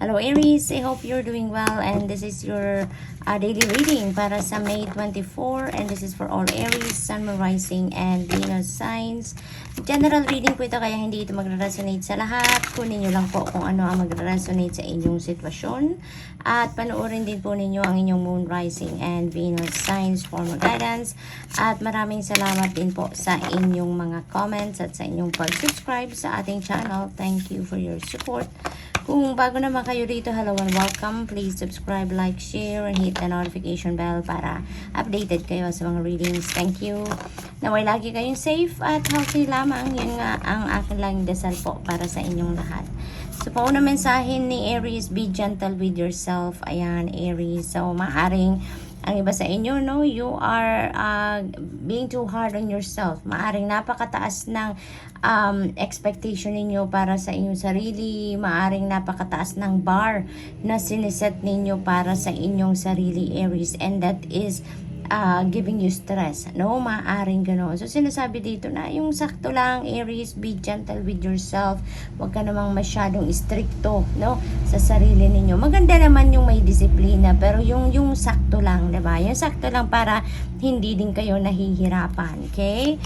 Hello Aries, I hope you're doing well and this is your daily reading para sa May 24 and this is for all Aries, Sun, Moon, Rising and Venus signs. General reading po ito kaya hindi ito magre-resonate sa lahat. Kunin nyo lang po kung ano ang magre-resonate sa inyong sitwasyon at panoorin din po ninyo ang inyong Moon, Rising and Venus signs for more guidance at maraming salamat din po sa inyong mga comments at sa inyong pag-subscribe sa ating channel. Thank you for your support. Kung bago naman kayo rito, hello and welcome. Please subscribe, like, share, and hit the notification bell para updated kayo sa mga readings. Thank you. Naway lagi kayong safe at healthy lamang. Yun nga ang akin lang dasal po para sa inyong lahat. So, pauna mensahin ni Aries, be gentle with yourself. Ayan, Aries. So, maaring ang iba sa inyo, no, you are being too hard on yourself. Maaring napakataas ng expectation ninyo para sa inyong sarili. Maaring napakataas ng bar na siniset ninyo para sa inyong sarili, Aries. And that is giving you stress, no? Maaring gano'n. So, sinasabi dito na yung sakto lang, Aries, be gentle with yourself. Huwag ka namang masyadong stricto, no? Sa sarili ninyo. Maganda naman yung may disiplina, pero yung sakto lang, diba? Yung sakto lang para hindi din kayo nahihirapan, okay?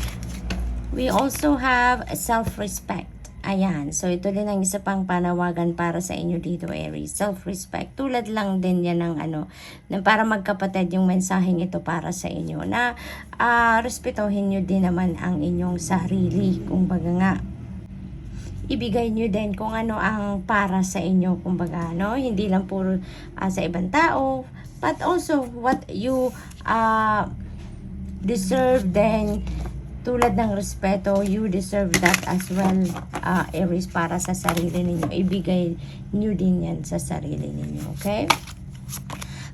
We also have self-respect. Ayan. So, ito din ang isa pang panawagan para sa inyo dito, Aries. Self-respect. Tulad lang din yan ng na para magkapatid yung mensaheng ito para sa inyo. Na respetuhin nyo din naman ang inyong sarili. Kumbaga nga, ibigay nyo din kung ano ang para sa inyo. Kumbaga, no? Hindi lang puro sa ibang tao. But also, what you deserve then, tulad ng respeto, you deserve that as well, Aries, para sa sarili ninyo. Ibigay nyo din yan sa sarili ninyo, okay?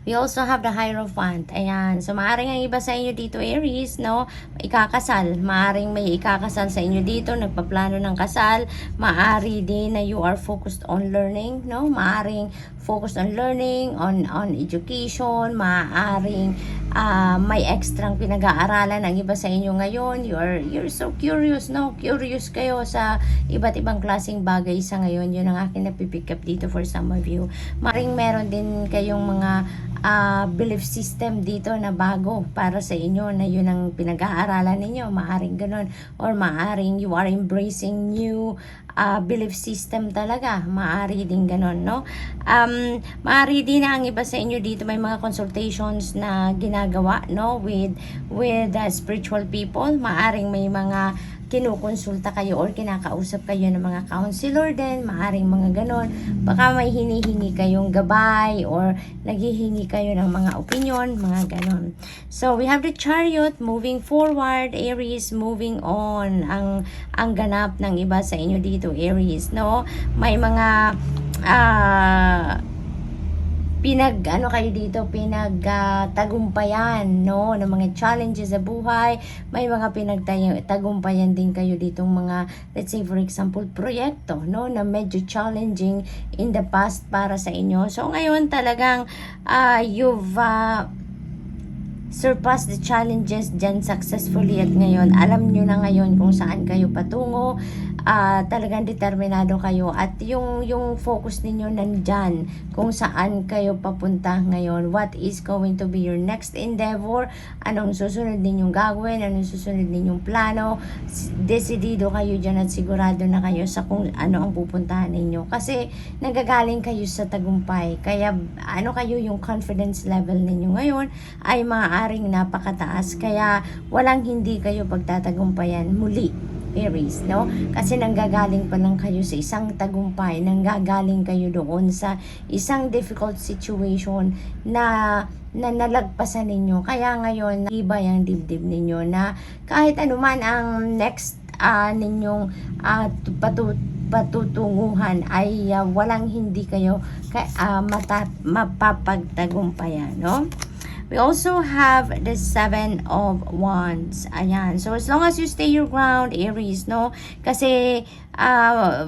We also have the Hierophant. Ayan. So, maaaring ang iba sa inyo dito, Aries, no? Ikakasal. Maaaring may ikakasal sa inyo dito. Nagpaplano ng kasal. Maaari din na you are focused on learning, no? Maaaring focused on learning, on education. Maaaring may extrang pinag-aaralan ang iba sa inyo ngayon. You're so curious, no? Curious kayo sa iba't ibang klaseng bagay sa ngayon. Yun ang akin na pipick up dito for some of you. Maaaring meron din kayong mga belief system dito na bago para sa inyo na yun ang pinag-aaralan ninyo. Maaring ganun. Or maaring you are embracing new belief system talaga. Maari din ganun, no? Maari din na ang iba sa inyo dito may mga consultations na ginagawa, no? With spiritual people. Maaring may mga kinukonsulta kayo or kinakausap kayo ng mga counselor din, maaring mga ganon. Baka may hinihingi kayong gabay or naghihingi kayo ng mga opinion, mga ganon. So, we have the Chariot moving forward, Aries, moving on. Ang ganap ng iba sa inyo dito, Aries, no? May mga pinagtagumpayan, no, ng mga challenges sa buhay. May mga pinagtagumpayan din kayo ditong mga, let's say for example, proyekto, no, na medyo challenging in the past para sa inyo. So ngayon talagang you've surpass the challenges dyan successfully at ngayon alam nyo na ngayon kung saan kayo patungo. Talagang determinado kayo at yung focus ninyo nandyan kung saan kayo papunta ngayon. What is going to be your next endeavor? Anong susunod ninyong gagawin? Anong susunod ninyong plano? Desidido kayo dyan at sigurado na kayo sa kung ano ang pupuntahan ninyo kasi nagagaling kayo sa tagumpay. Kaya kayo yung confidence level ninyo ngayon ay maaaring napakataas. Kaya walang hindi kayo pagtatagumpayan muli, Aries, no? Kasi nanggagaling pa lang kayo sa isang tagumpay, nanggagaling kayo doon sa isang difficult situation na nalagpasan ninyo. Kaya ngayon, ibay ang dibdib ninyo na kahit anuman ang next ninyong patutunguhan ay walang hindi kayo mapapagtagumpayan, no? We also have the Seven of Wands. Ayan. So, as long as you stay your ground, Aries, no? Kasi,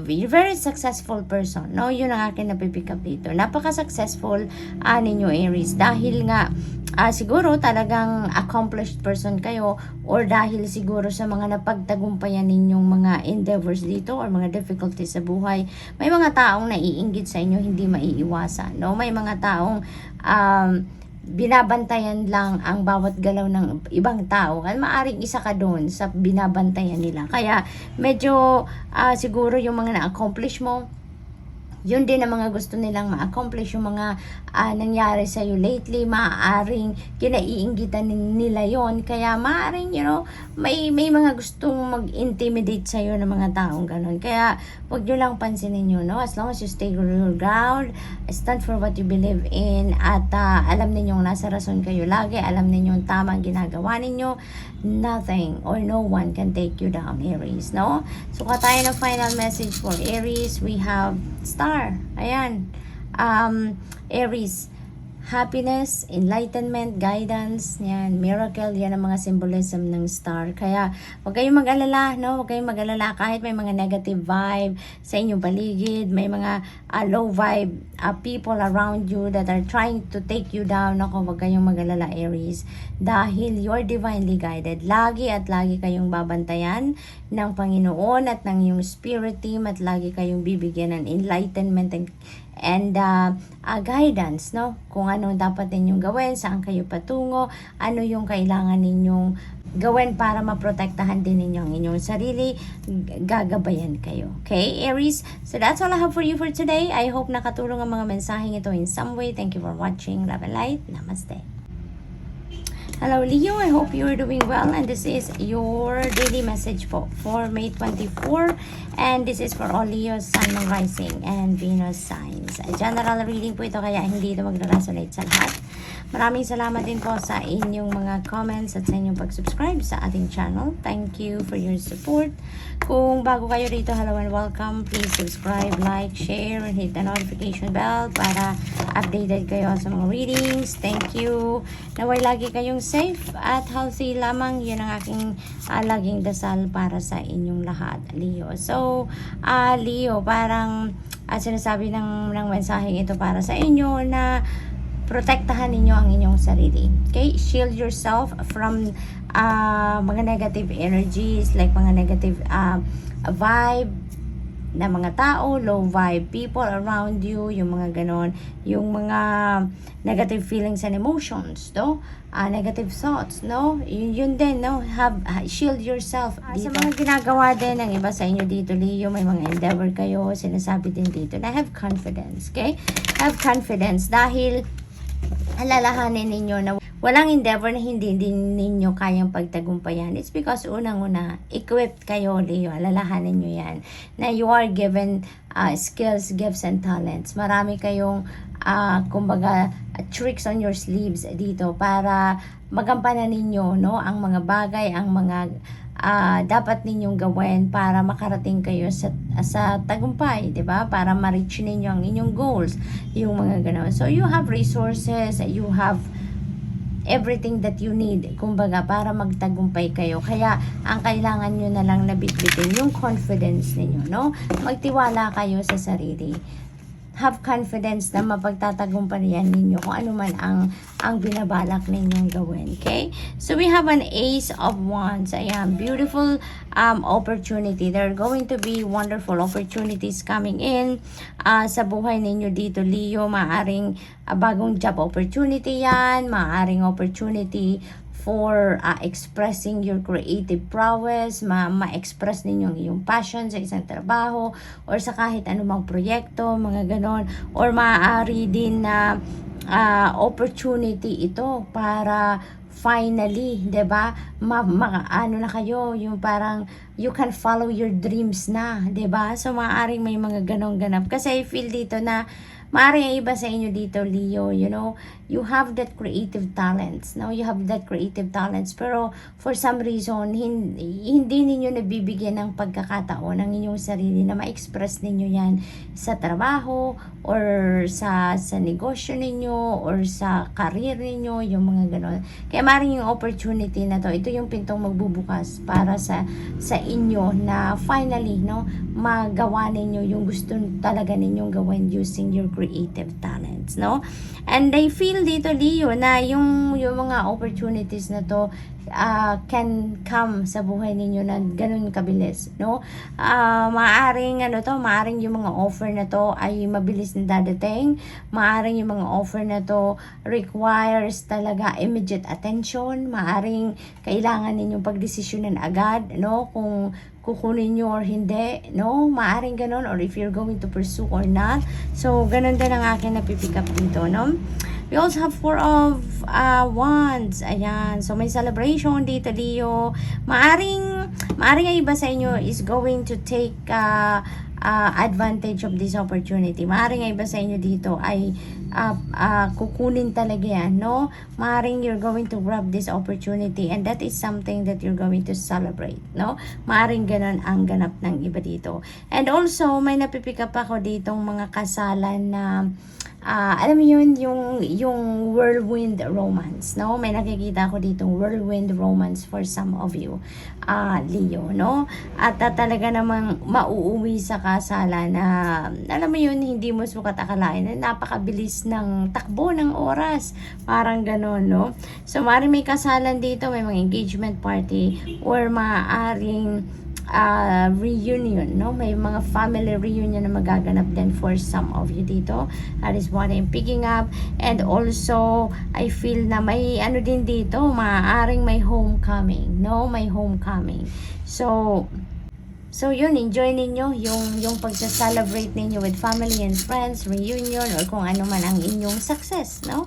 you're very successful person, no? Yun ang akin napipick up dito. Napaka-successful ninyo, Aries. Dahil nga, siguro talagang accomplished person kayo or dahil siguro sa mga napagtagumpayan ninyong mga endeavors dito or mga difficulties sa buhay, may mga taong naiinggit sa inyo, hindi maiiwasan, no? May mga taong binabantayan lang ang bawat galaw ng ibang tao. At maaring isa ka doon sa binabantayan nila. Kaya medyo siguro yung mga na-accomplish mo, yun din ang mga gusto nilang ma-accomplish, yung mga nangyari sa iyo lately, maaaring kinaiinggitan nila yon. Kaya maaaring, may mga gustong mag-intimidate sa iyo ng mga taong ganun. Kaya wag nyo lang pansinin nyo, no? As long as you stay your ground, stand for what you believe in, at alam ninyong nasa rason kayo lagi, alam ninyong tama ang ginagawa ninyo, nothing or no one can take you down, Aries, no? So, tayo ng final message for Aries. We have Star. Ayan. Aries. Happiness, enlightenment, guidance, yan, miracle, yan ang mga symbolism ng star. Kaya, huwag kayong mag-alala, no? Huwag kayong mag-alala kahit may mga negative vibe sa inyong paligid, may mga low vibe people around you that are trying to take you down. Ako, huwag kayong mag-alala, Aries. Dahil you're divinely guided. Lagi at lagi kayong babantayan ng Panginoon at ng iyong spirit team at lagi kayong bibigyan ng enlightenment and guidance, no? Kung ano dapat ninyong gawin, saan kayo patungo, ano yung kailangan ninyong gawin para maprotektahan din ninyo ang inyong sarili, gagabayan kayo. Okay, Aries? So that's all I have for you for today. I hope nakatulong ang mga mensaheng ito in some way. Thank you for watching. Love and light. Namaste. Hello Leo, I hope you're doing well, and this is your daily message for May 24, and this is for all Leo, Sun, Moon, Rising, and Venus signs. A general reading po ito, kaya hindi ito magre-resonate sa lahat. Maraming salamat din po sa inyong mga comments at sa inyong pag-subscribe sa ating channel. Thank you for your support. Kung bago kayo dito, hello and welcome. Please subscribe, like, share, and hit the notification bell para updated kayo sa mga readings. Thank you. Naway lagi kayong safe at healthy lamang. Yun ang aking laging dasal para sa inyong lahat, Leo. So, Leo, parang sinasabi ng mensaheng ito para sa inyo na protektahan ninyo ang inyong sarili. Okay? Shield yourself from mga negative energies, like mga negative vibe na mga tao, low vibe people around you, yung mga ganon, yung mga negative feelings and emotions, no? Negative thoughts, no? Yun din, no? Shield yourself dito. Sa mga ginagawa din ng iba sa inyo dito, Leo, may mga endeavor kayo, sinasabi din dito na have confidence, okay? Have confidence dahil alalahanin ninyo na walang endeavor na hindi din ninyo kayang pagtagumpayan. It's because unang-una, equipped kayo, Leo. Alalahanin nyo yan. Na you are given skills, gifts, and talents. Marami kayong, kumbaga, tricks on your sleeves dito para magampanan ninyo, no? Ang mga bagay, ang mga dapat ninyong gawin para makarating kayo sa tagumpay, 'di ba? Para ma-reach ninyo ang inyong goals, yung mga gano'n. So you have resources, you have everything that you need, kumbaga, para magtagumpay kayo. Kaya ang kailangan nyo na lang nabitbitin yung confidence ninyo, no? Magtiwala kayo sa sarili. Have confidence na mapagtatagumpayan ninyo kung ano man ang binabalak ninyong gawin. Okay? So we have an Ace of Wands. Ayan, beautiful opportunity. There are going to be wonderful opportunities coming in sa buhay ninyo dito, Leo. Maaring bagong job opportunity yan. Maaring opportunity for expressing your creative prowess, ma-express ninyo ang iyong passion sa isang trabaho or sa kahit anumang proyekto, mga ganon. Or maaari din na opportunity ito para finally, 'di ba? Ano na kayo, yung parang you can follow your dreams na, 'di ba? So maaaring may mga ganong ganap kasi I feel dito na Maaaring ang iba sa inyo dito, Leo, you know, you have that creative talents, no? You have that creative talents, pero for some reason, hindi ninyo nabibigyan ng pagkakataon ng inyong sarili na ma-express ninyo yan sa trabaho, or sa negosyo ninyo, or sa career ninyo, yung mga ganon. Kaya maaaring yung opportunity na to, ito yung pintong magbubukas para sa inyo na finally, no, magawa ninyo yung gusto talaga ninyong gawin using your creative talents, no? And I feel dito, Leo, na yung mga opportunities na to can come sa buhay ninyo na ganun kabilis, no? Maaring maaring yung mga offer na to ay mabilis na dadating. Maaring yung mga offer na to requires talaga immediate attention. Maaring kailangan ninyong pagdesisyonan agad, no? Kung kukunin nyo or hindi, no? Maaring ganun, or if you're going to pursue or not. So, ganun din ang akin napipick up dito, no? We also have 4 of Wands. Ayan. So, may celebration dito, Leo. Maaring ang iba sa inyo is going to take advantage of this opportunity. Maaring ang iba sa inyo dito ay kukunin talaga yan, no? Maaring you're going to grab this opportunity, and that is something that you're going to celebrate, no? Maaring ganun ang ganap ng iba dito. And also, may napipick up ako ditong mga kasalan na alam mo yun, yung whirlwind romance, no? May nakikita ako ditong whirlwind romance for some of you, Leo, no? At talaga namang mauuwi sa kasala na, alam mo yun, hindi mo sukat akalain na napakabilis ng takbo ng oras. Parang ganon, no? So, maaaring may kasalan dito, may mga engagement party, or maaaring reunion, no? May mga family reunion na magaganap din for some of you dito. That is what I'm picking up. And also, I feel na may din dito, maaaring may homecoming, no? May homecoming. So yun, enjoy ninyo yung pagsa-celebrate ninyo with family and friends, reunion, or kung ano man ang inyong success, no?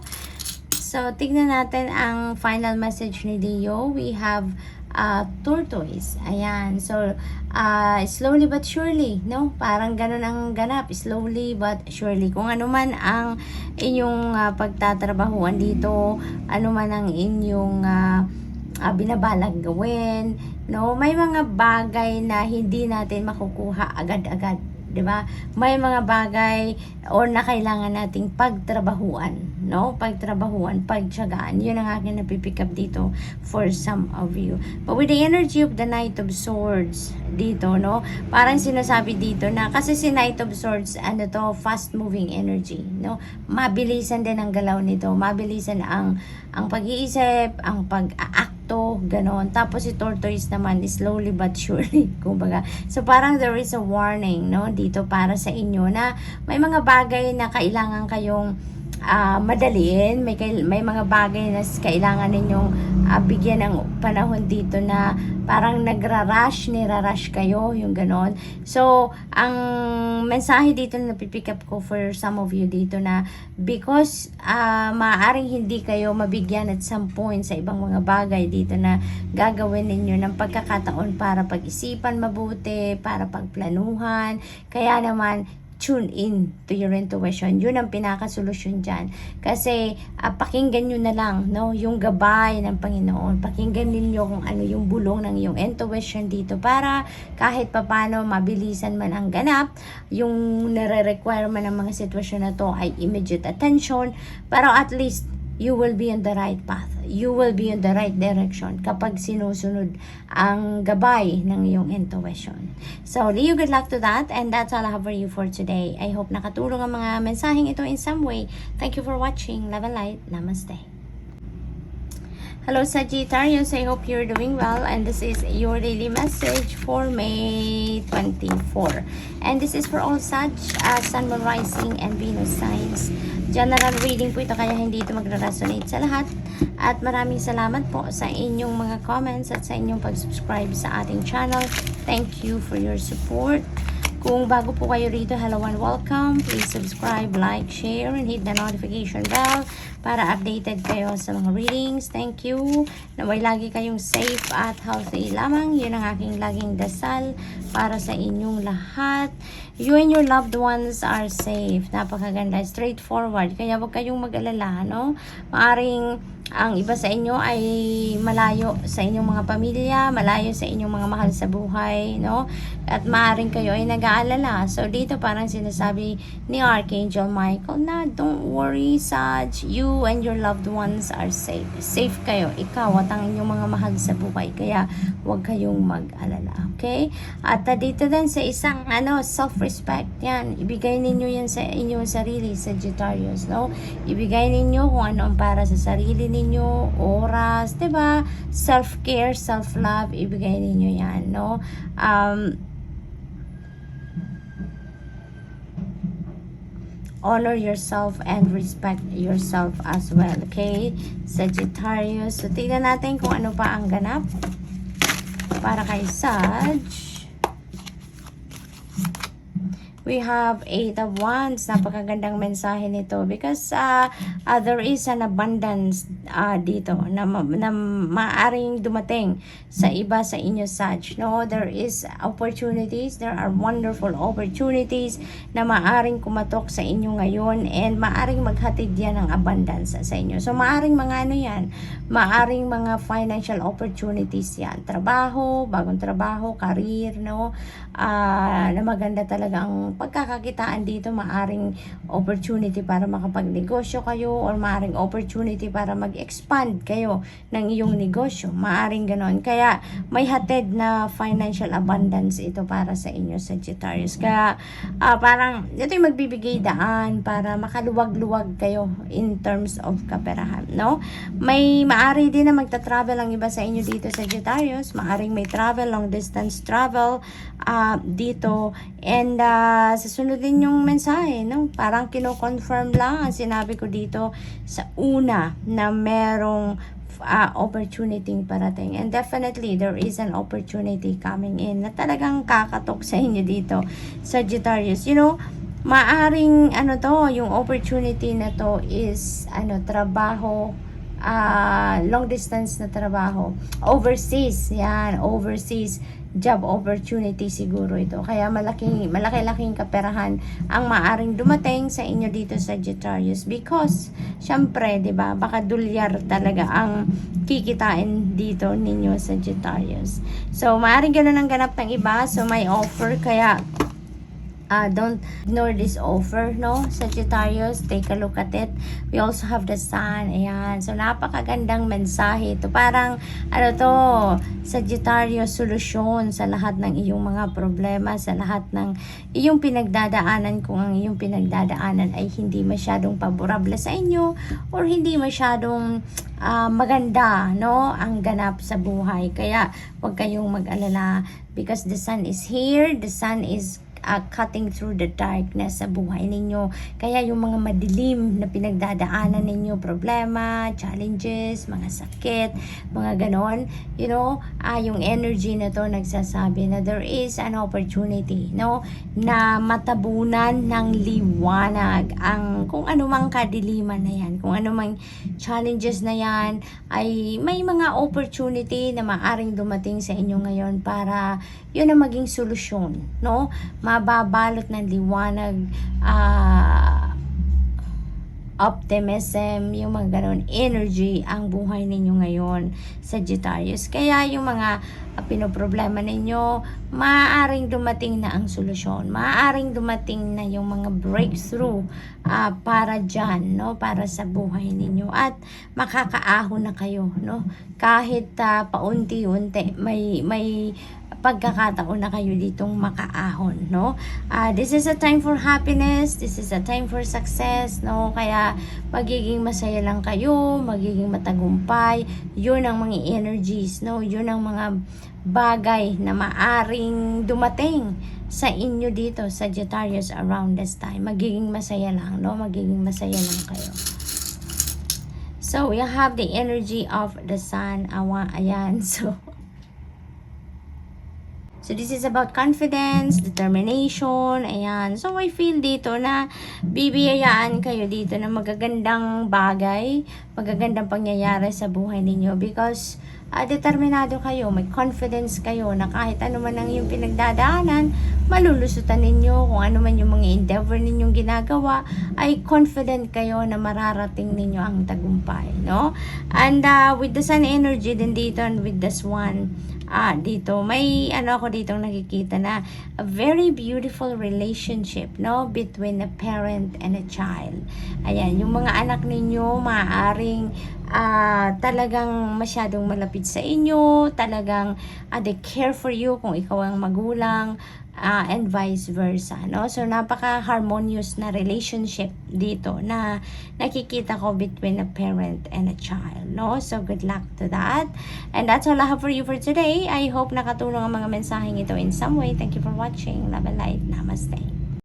So, tignan natin ang final message ni Leo. We have tortoise. Ayan. So, slowly but surely, no? Parang ganun ang ganap. Slowly but surely. Kung ano man ang inyong pagtatrabahuan dito, ano man ang inyong binabalag gawin, no? May mga bagay na hindi natin makukuha agad-agad. 'Di ba? May mga bagay or na kailangan nating pagtrabahuan, no? Pagtrabahuan, pagtiyagaan. 'Yun ang akin napipick up dito for some of you. But with the energy of the Knight of Swords dito, no? Parang sinasabi dito na kasi si Knight of Swords, fast moving energy, no? Mabilisan din ang galaw nito. Mabilisan ang pag-iisip, ang pag-aakto, ganon. Tapos si Tortoise naman is slowly but surely, kumbaga. So parang there is a warning, no, dito para sa inyo na may mga bagay na kailangan kayong madaliin, may mga bagay na kailangan ninyong bigyan ng panahon dito na parang nirarush kayo, yung ganon. So, ang mensahe dito na napipick up ko for some of you dito na because maaaring hindi kayo mabigyan at some point sa ibang mga bagay dito na gagawin ninyo ng pagkakataon para pag-isipan mabuti, para pagplanuhan. Kaya naman, tune in to your intuition. Yun ang pinakasolusyon dyan. Kasi, pakinggan nyo na lang, no? Yung gabay ng Panginoon. Pakinggan ninyo kung ano yung bulong ng iyong intuition dito para kahit papano mabilisan man ang ganap, yung nare-require man ng mga sitwasyon na to ay immediate attention, pero at least you will be on the right path. You will be in the right direction kapag sinusunod ang gabay ng iyong intuition. So, Leo, good luck to that. And that's all I have for you for today. I hope nakatulong ang mga mensaheng ito in some way. Thank you for watching. Love and light. Namaste. Hello Sagittarius, I hope you're doing well, and this is your daily message for May 24. And this is for all Sag, Sun, Moon, Rising, and Venus signs. General reading po ito, kaya hindi ito magre-resonate sa lahat. At maraming salamat po sa inyong mga comments at sa inyong pag-subscribe sa ating channel. Thank you for your support. Kung bago po kayo rito, hello and welcome. Please subscribe, like, share, and hit the notification bell para updated kayo sa mga readings. Thank you. Naway lagi kayong safe at healthy lamang. Yun ang aking laging dasal para sa inyong lahat. You and your loved ones are safe. Napakaganda. Straightforward. Kaya huwag kayong mag-alala, no? Maaring ang iba sa inyo ay malayo sa inyong mga pamilya, malayo sa inyong mga mahal sa buhay, no? At maaaring kayo ay nag-aalala. So, dito parang sinasabi ni Archangel Michael na, don't worry, Saj, you and your loved ones are safe. Safe kayo. Ikaw at ang inyong mga mahal sa buhay. Kaya, huwag kayong mag-alala. Okay? At dito din sa isang, self-respect. Yan. Ibigay ninyo yan sa inyong sarili, Sagittarius, no? Ibigay ninyo kung ano ang para sa sarili ninyo, oras, 'di ba? Self-care, self-love, ibigay ninyo 'yan, no? Honor yourself and respect yourself as well, okay? Sagittarius. So, tingnan natin kung ano pa ang ganap para kay Sag. We have 8 of Wands. Napakagandang mensahe nito because there is an abundance dito na maaring dumating sa iba sa inyo, Sag. No? There is opportunities. There are wonderful opportunities na maaring kumatok sa inyo ngayon and maaring maghatid yan ng abundance sa inyo. So, maaring mga yan? Maaring mga financial opportunities yan. Trabaho, bagong trabaho, career, no? Na maganda talaga ang pagkakakitaan dito. Maaring opportunity para makapagnegosyo kayo or maaring opportunity para mag-expand kayo ng iyong negosyo. Maaring ganon. Kaya may hatid na financial abundance ito para sa inyo, Sagittarius. Kaya parang ito yung magbibigay daan para makaluwag-luwag kayo in terms of kaperahan, no? May maari din na magta-travel ang iba sa inyo dito, Sagittarius. Maaring may travel, long distance travel dito. And sa sunod din yung mensahe, no? Parang kino-confirm lang ang sinabi ko dito sa una na merong opportunity parating. And definitely, there is an opportunity coming in na talagang kakatok sa inyo dito, Sagittarius. You know, maaring yung opportunity na to is trabaho, long distance na trabaho, overseas, yan, overseas job opportunity siguro ito. Kaya malaki-laking kaperahan ang maaring dumating sa inyo dito, Sagittarius, because syempre, 'di ba, baka dolyar talaga ang kikitain dito ninyo, Sagittarius. So maaring ganoon ang ganap ng iba. So may offer, kaya don't ignore this offer, no? Sagittarius, take a look at it. We also have the sun. Ayan. So, napakagandang mensahe ito. Parang, Sagittarius, solusyon sa lahat ng iyong mga problema, sa lahat ng iyong pinagdadaanan, kung ang iyong pinagdadaanan ay hindi masyadong paborable sa inyo or hindi masyadong maganda, no? Ang ganap sa buhay. Kaya, huwag kayong mag-alala because the sun is here. The sun is cutting through the darkness sa buhay ninyo. Kaya yung mga madilim na pinagdadaanan ninyo, problema, challenges, mga sakit, mga ganon, yung energy na to nagsasabi na there is an opportunity, no? Na matabunan ng liwanag ang kung anumang kadiliman na yan, kung anumang challenges na yan, ay may mga opportunity na maaring dumating sa inyo ngayon para yun ang maging solusyon, no? Mababalot ng liwanag, optimism, yung mga ganun, energy ang buhay ninyo ngayon, Sagittarius. Kaya yung mga pinoproblema ninyo, maaaring dumating na ang solusyon. Maaaring dumating na yung mga breakthrough para dyan, no? Para sa buhay ninyo. At makakaahon na kayo, no? Kahit paunti-unti, may pagkakataon na kayo ditong makaahon, no? This is a time for happiness, this is a time for success, no? Kaya magiging masaya lang kayo, magiging matagumpay. Yun ang mga energies, no? Yun ang mga bagay na maaring dumating sa inyo dito, Sagittarius, around this time. Magiging masaya lang, no? Magiging masaya lang kayo. So, we have the energy of the sun. Ayan, So, this is about confidence, determination, ayan. So, I feel dito na bibiyayaan kayo dito ng magagandang bagay, magagandang pangyayari sa buhay ninyo because determinado kayo, may confidence kayo na kahit ano man ang yung pinagdadaanan, malulusutan ninyo, kung ano man yung mga endeavor ninyong ginagawa, ay confident kayo na mararating ninyo ang tagumpay, no? And with the sun energy din dito and with the swan, dito, may ako dito nakikita na a very beautiful relationship, no? Between a parent and a child. Ayan, yung mga anak ninyo, maaaring talagang masyadong malapit sa inyo, talagang they care for you kung ikaw ang magulang, and vice versa, no? So, napaka-harmonious na relationship dito na nakikita ko between a parent and a child, no? So, good luck to that. And that's all I have for you for today. I hope nakatulong ang mga mensaheng ito in some way. Thank you for watching. Love and light. Namaste.